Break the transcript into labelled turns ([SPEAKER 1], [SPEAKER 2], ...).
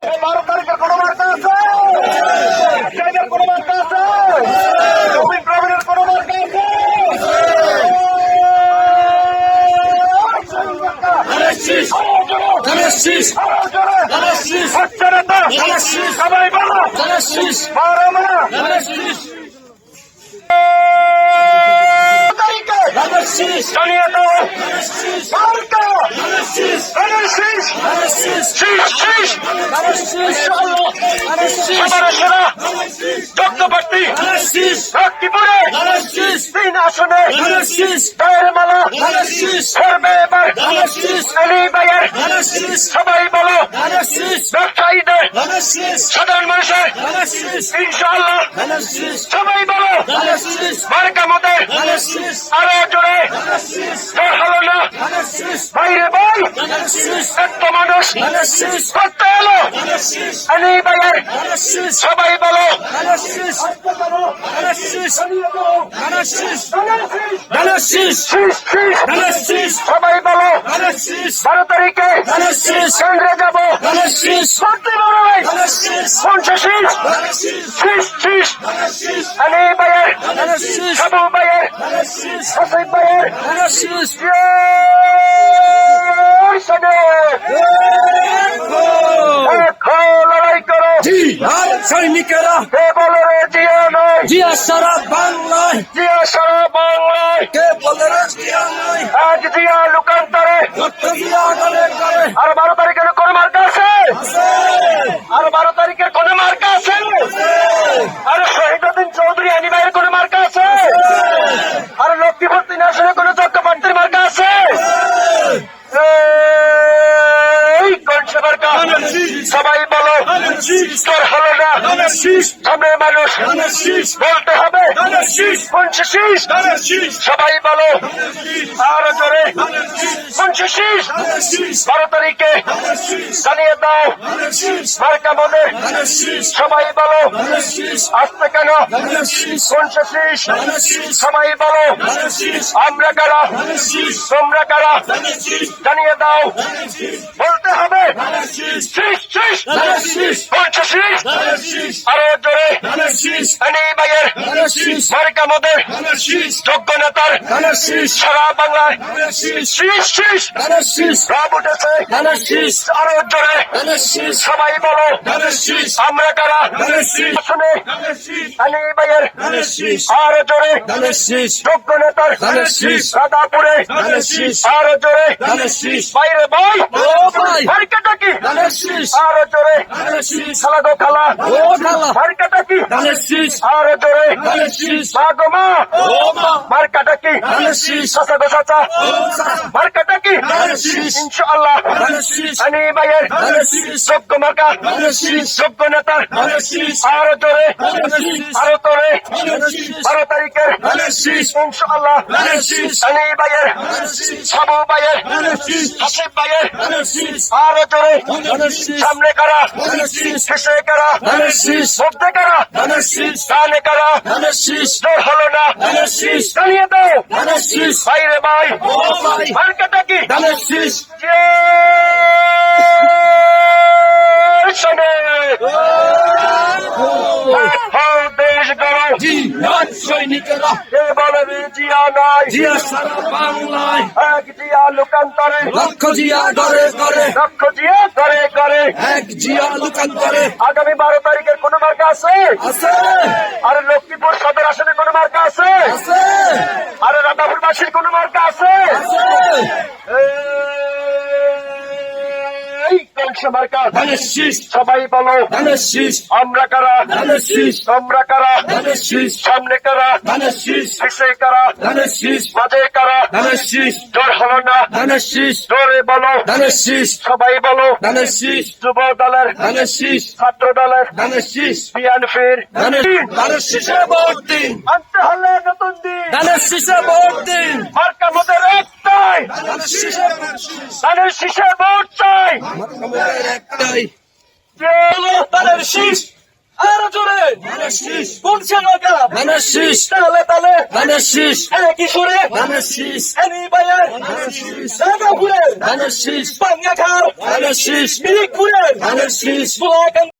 [SPEAKER 1] এই 12 তারিখের কোনো মার্কা আছে? এর কোনো মার্কা আছে? নবীন প্রবীণের কোনো মার্কা আছে? সবাই বলো জানিয়ে দাও যজ্ঞপ্রার্থী লক্ষ্মীপুরে 3 আসনে মালা করবে এবার আলী ভাইয়ের। সবাই বলো ব্যবসায়ীদের, সাধারণ মানুষের ইনশাআল্লাহ। সবাই বলো মার্কা মদের আরো জোরে হলো না বাইরে বল এত মানুষ করতে এলো আলী ভাইয়ের। সবাই বলো সবাই বলো 12 তারিখে কেন্দ্রে যাবো আলী ভাইয়ের, সাবু ভাইয়ের, হাসিব ভাইয়ের লড়াই করো
[SPEAKER 2] সৈনিকেরা।
[SPEAKER 1] কে বলে রে জিয়া নয়,
[SPEAKER 2] জিয়া সারা বাংলায়।
[SPEAKER 1] জিয়া সারা বাংলায়।
[SPEAKER 2] কে বলে রে জিয়া নয়,
[SPEAKER 1] আজ জিয়া লোকান্তরে।
[SPEAKER 2] জিয়া গলে গলে।
[SPEAKER 1] আর 12 তারিখের কোন মার্কা আছে? আর 12 তারিখের কোন মার্কা আছে? আর শহীদুদ্দিন চৌধুরী আলী ভাইয়ের কোন মার্কা আছে? আর লক্ষ্মীপুর 3 আসনে কোন যজ্ঞপ্রার্থীর মার্কা আছে? এই কোন সে মার্কা? সবাই বলো তোর হলো না সামনের মানুষ বলতে হবে কোন শীষ। সবাই বলো আরো জোরে কোন শীষ। 12 তারিখে জানিয়ে দাও মার্কা মনে। সবাই বলো আসতে কেন কোন শীষ। সবাই বলো আমরা কারা তোমরা কারা জানিয়ে দাও বলতে হবে আরো জোরে আলী ভাইয়ের মার্কা মদের যোগ্য নেতার সারা বাংলায় রাব উঠেছে আরো জোরে। সবাই বলো আমরা কারা শুনে আলী ভাইয়ের আরো জোরে যোগ্য নেতার রাধাপুরে আরো জোরে বাইরে ভাই মার্কাটা কি আরো জোরে খালা গো খালা মার্কাটা কি আরো জোরে মা গো মা মার্কাটা কি চাচা গো চাচা মার্কাটা কি ইনশাআল্লাহ আলী ভাইয়ের যোগ্য মার্কা যোগ্য নেতার আরো জোরে আরো তোরে 12 তারিখের ইনশাআল্লাহ আলী ভাইয়ের, সাবু ভাইয়ের, হাসিব ভাইয়ের আরো জোরে সামনে কারা শেষে কারা মধ্যে কারা ডানে কারা জোর হলো না জানিয়ে দাও বাইরে ভাই মার্কাটা কি দেশ গড়ো
[SPEAKER 2] সৈনিকেরা।
[SPEAKER 1] কে বলে রে জিয়া নয়,
[SPEAKER 2] জিয়া সারা বাংলায়।
[SPEAKER 1] এক জিয়া লোকান্তরে।
[SPEAKER 2] লক্ষ জিয়া ঘরে ঘরে।
[SPEAKER 1] লক্ষ জিয়া ঘরে ঘরে।
[SPEAKER 2] এক জিয়া লোকান্তরে।
[SPEAKER 1] আগামী 12 তারিখের কোন মার্কা আছে?
[SPEAKER 2] আছে।
[SPEAKER 1] আর লক্ষ্মীপুর সদর আসনে কোন মার্কা আছে?
[SPEAKER 2] আছে।
[SPEAKER 1] আর রাধাপুরবাসীর কোন মার্কা আছে?
[SPEAKER 2] আছে।
[SPEAKER 1] এই কংস মার্কা
[SPEAKER 2] ধানের শীষ।
[SPEAKER 1] সবাই বলো
[SPEAKER 2] ধানের শীষ।
[SPEAKER 1] আমরা কারা
[SPEAKER 2] ধানের শীষ।
[SPEAKER 1] তোমরা কারা
[SPEAKER 2] ধানের শীষ।
[SPEAKER 1] সামনে কারা
[SPEAKER 2] ধানের শীষ।
[SPEAKER 1] পিছে কারা
[SPEAKER 2] ধানের শীষ।
[SPEAKER 1] মাঝে কারা
[SPEAKER 2] ধানের শীষ।
[SPEAKER 1] জোর হলো না
[SPEAKER 2] ধানের শীষ।
[SPEAKER 1] জোরে বলো
[SPEAKER 2] ধানের শীষ।
[SPEAKER 1] সবাই বলো
[SPEAKER 2] ধানের শীষ।
[SPEAKER 1] যুব দলের
[SPEAKER 2] ধানের শীষ।
[SPEAKER 1] ছাত্র দলের
[SPEAKER 2] ধানের শীষ।
[SPEAKER 1] বিএনপির
[SPEAKER 2] ধানের শীষে ভোট দিন।
[SPEAKER 1] আনতে হলে নতুন দিন
[SPEAKER 2] ধানের শীষে ভোট দিন।
[SPEAKER 1] মার্কা মদের একটাই
[SPEAKER 2] ধানের শীষে
[SPEAKER 1] ধানের শীষে ভোট চাই
[SPEAKER 2] একটাই।
[SPEAKER 1] ধানের শীষ আরো জোরে
[SPEAKER 2] ধানের শীষ
[SPEAKER 1] গুলশান নৌকা
[SPEAKER 2] ধানের শীষ
[SPEAKER 1] তালে তালে
[SPEAKER 2] ধানের শীষ
[SPEAKER 1] একই সুরে
[SPEAKER 2] ধানের শীষ
[SPEAKER 1] এনি বাইয়ের
[SPEAKER 2] ধানের শীষ
[SPEAKER 1] রাজাপুরের
[SPEAKER 2] ধানের শীষ
[SPEAKER 1] পাঙ্গাখার
[SPEAKER 2] ধানের শীষ
[SPEAKER 1] মিরিকপুরের
[SPEAKER 2] ধানের শীষ
[SPEAKER 1] গোলাকান্দি